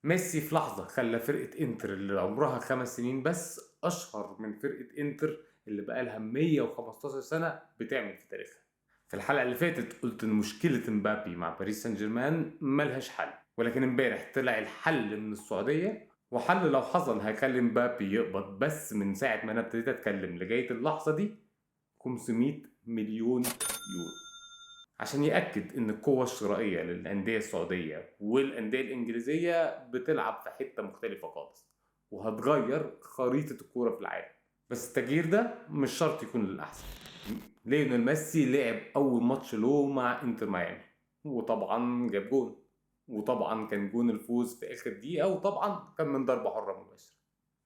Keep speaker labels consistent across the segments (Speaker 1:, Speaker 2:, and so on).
Speaker 1: ميسي في لحظة خلى فرقة انتر اللي عمرها 5 سنين بس أشهر من فرقة انتر اللي بقالها 115 سنة بتعمل في تاريخها. في الحلقة اللي فاتت قلت إن مشكلة مبابي مع باريس سان جيرمان ملهاش حل، ولكن امبارح طلع الحل من السعودية، وحل لو حصل هيخلي مبابي يقبض بس من ساعة ما أنا ابتديت أتكلم لغاية اللحظة دي 500 مليون يورو، عشان يأكد إن القوة الشرائية للأندية السعودية والأندية الإنجليزية بتلعب في حتة مختلفة خالص، وهتغير خريطة الكورة في العالم. بس التغيير ده مش شرط يكون للأحسن. ليونيل ميسي لعب أول ماتش له مع إنتر ميامي، وطبعا جاب جون، وطبعا كان جون الفوز في آخر دقيقة، وطبعا كان من ضربة حرة مباشرة.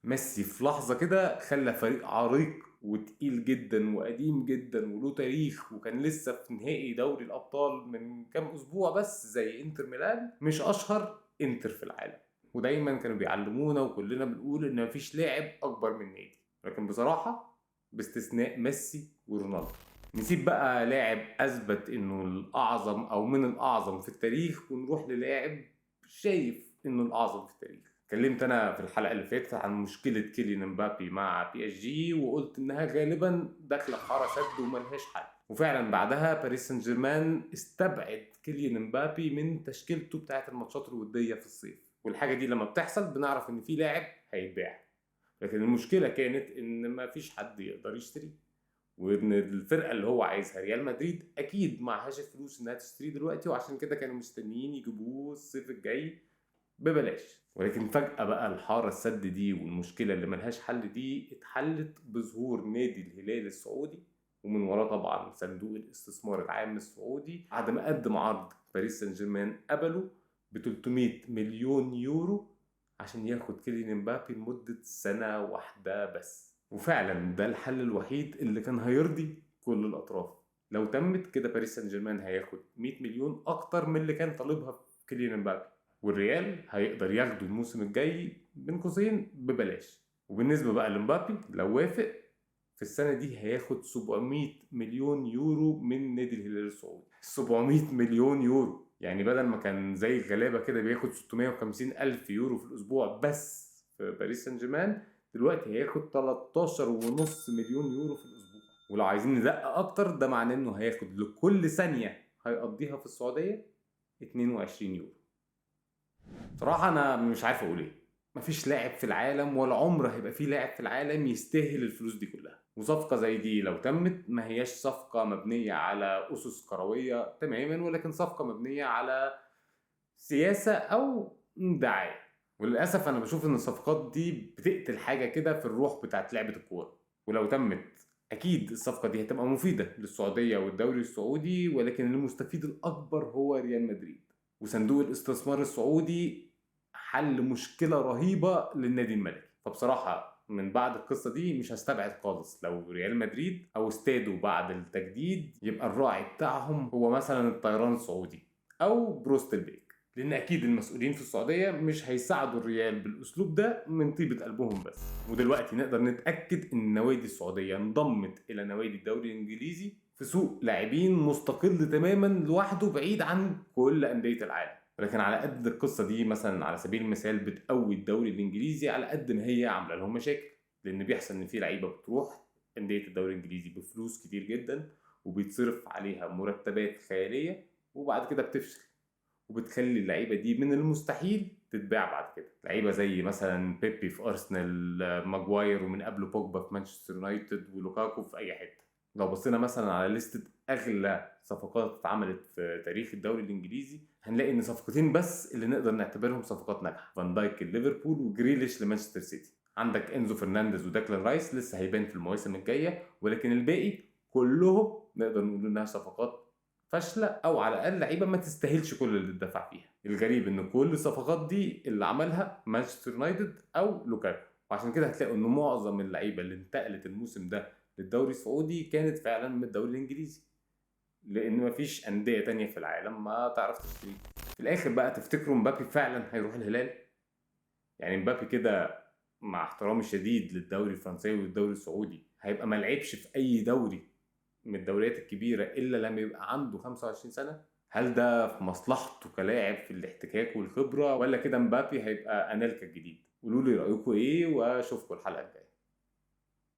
Speaker 1: ميسي في لحظة كده خلى فريق عريق وتقيل جدا وقديم جدا وله تاريخ، وكان لسه في نهائي دوري الأبطال من كام أسبوع بس زي إنتر ميلان، مش أشهر إنتر في العالم. ودايما كانوا بيعلمونا وكلنا بنقول إن مفيش لاعب أكبر من نادي، لكن بصراحة باستثناء ميسي ورونالدو. نسيب بقى لاعب أثبت إنه الأعظم أو من الأعظم في التاريخ، ونروح للاعب شايف إنه الأعظم في التاريخ. اتكلمت انا في الحلقه اللي فاتت عن مشكله كيليان امبابي مع بي اس جي، وقلت انها غالبا داخله في حاره سد وملهاش حل. وفعلا بعدها باريس سان جيرمان استبعد كيليان امبابي من تشكيلته بتاعه الماتشات الوديه في الصيف، والحاجه دي لما بتحصل بنعرف ان في لاعب هيتباع. لكن المشكله كانت ان ما فيش حد يقدر يشتريه، وان الفرقه اللي هو عايزها ريال مدريد اكيد معهاش الفلوس انها تشتريه دلوقتي، وعشان كده كانوا مستنيين يجيبوه الصيف الجاي ببلاش. ولكن فجأة بقى الحارة السد دي والمشكلة اللي ملهاش حل دي اتحلت بظهور نادي الهلال السعودي، ومن وراه طبعا صندوق الاستثمار العام السعودي، بعد ما قدم عرض باريس سان جيرمان قبله ب 300 مليون يورو عشان ياخد كيليان امبابي لمدة سنة واحدة بس. وفعلا ده الحل الوحيد اللي كان هيرضي كل الأطراف. لو تمت كده باريس سان جيرمان هياخد 100 مليون أكتر من اللي كان طالبها في كيليان امبابي، والريال هيقدر ياخده الموسم الجاي بين قوسين ببلاش. وبالنسبة بقى لمبابي لو وافق في السنة دي هياخد 700 مليون يورو من نادي الهلال السعودي. 700 مليون يورو، يعني بدل ما كان زي الغلابة كده بياخد 650 ألف يورو في الأسبوع بس في باريس سان جيرمان، دلوقتي هياخد 13.5 مليون يورو في الأسبوع. ولو عايزين ندقق أكتر، ده معناه إنه هياخد لكل ثانية هيقضيها في السعودية 22 يورو. صراحة أنا مش عارف أقول إيه. مفيش لاعب في العالم ولا عمر هيبقى فيه لاعب في العالم يستاهل الفلوس دي كلها. وصفقة زي دي لو تمت ما هياش صفقة مبنية على أسس كروية تماما، ولكن صفقة مبنية على سياسة أو دعاية. وللأسف أنا بشوف إن الصفقات دي بتقتل حاجة كده في الروح بتاعت لعبة الكورة. ولو تمت أكيد الصفقة دي هتبقى مفيدة للسعودية والدوري السعودي، ولكن المستفيد الأكبر هو ريال مدريد. وصندوق الاستثمار السعودي حل مشكلة رهيبة للنادي الملكي. فبصراحة من بعد القصة دي مش هستبعد خالص لو ريال مدريد أو استاده بعد التجديد يبقى الراعي بتاعهم هو مثلا الطيران السعودي أو بروستل بيك، لأن أكيد المسؤولين في السعودية مش هيساعدوا الريال بالأسلوب ده من طيبة قلبهم بس. ودلوقتي نقدر نتأكد إن النوادي السعودية انضمت إلى نوادي الدوري الإنجليزي في سوق لاعبين مستقل تماما لوحده بعيد عن كل أندية العالم. ولكن على قد القصة دي مثلا على سبيل المثال بتقوي الدوري الإنجليزي، على قد ما هي عاملة لهم مشاكل، لأن بيحصل إن في لعيبة بتروح أندية الدوري الإنجليزي بفلوس كتير جدا وبيتصرف عليها مرتبات خيالية، وبعد كده بتفشل، وبتخلي اللعيبه دي من المستحيل تتباع بعد كده. لعيبه زي مثلا بيبي في ارسنال، ماجواير، ومن قبله بوجبا في مانشستر يونايتد، ولوكاكو في اي حته. لو بصينا مثلا على لستة اغلى صفقات اتعملت في تاريخ الدوري الانجليزي هنلاقي ان صفقتين بس اللي نقدر نعتبرهم صفقات ناجحه: فان دايك لليفربول وجريليش لمانشستر سيتي. عندك انزو فرنانديز وداكلان رايس لسه هيبان في المواسم الجايه، ولكن الباقي كلهم نقدر نقول انها صفقات فاشله، او على الاقل لعيبه ما تستاهلش كل اللي اتدفع فيها. الغريب ان كل الصفقات دي اللي عملها مانشستر يونايتد او لوكاكو، وعشان كده هتلاقوا ان معظم اللعيبه اللي انتقلت الموسم ده للدوري السعودي كانت فعلا من الدوري الانجليزي، لان مفيش انديه تانية في العالم ما تعرف تشتريه. في الاخر بقى تفتكروا مبابي فعلا هيروح الهلال؟ يعني مبابي كده مع احترامي الشديد للدوري الفرنساوي والدوري السعودي هيبقى ما لعبش في اي دوري من الدوريات الكبيره الا لما يبقى عنده 25 سنه؟ هل ده في مصلحته كلاعب في الاحتكاك والخبرة، ولا كده مبابي هيبقى أنيلكا الجديد؟ قولوا لي رأيكم إيه وأشوفكم الحلقة الجاية.